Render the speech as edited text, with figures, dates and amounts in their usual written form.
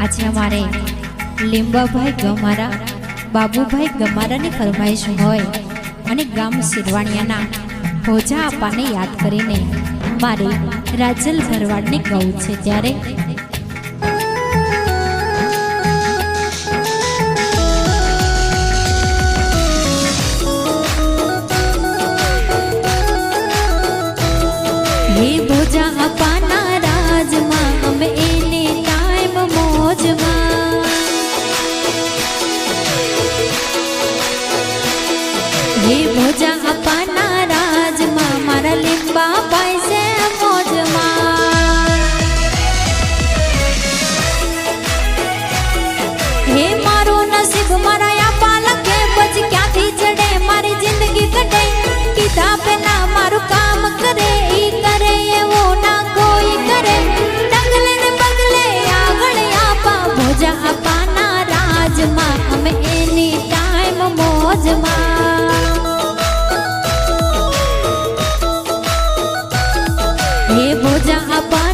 आज हमारे લીંબાભાઈ ગમારા બાબુભાઈ ગમારાની ફરમાઈશ હોય અને ગામ સિરવાણિયાના ભોજા આપાને યાદ કરીને મારે રાજલ ભરવાડને ગાવું છે ત્યારે હે ભોજા આપાના રાજમાં અમે એને ટાઈમ મોજમાં હે ભોજા આપાના રાજમાં મારા લીંબા ભાઈ છે મોજમાં હે મારો નસીબ મારા આપા લખે પછી ક્યાંથી ચડે મારી જિંદગી કટે કીધા પેલા મારું કામ કરે ઈ કરે એવો ના કોઈ કરે ડગલે ને પગલે આગળ આપા ભોજા આપાના રાજમાં અમે એની ટાઈમ મોજમાં હે ભોજા આપા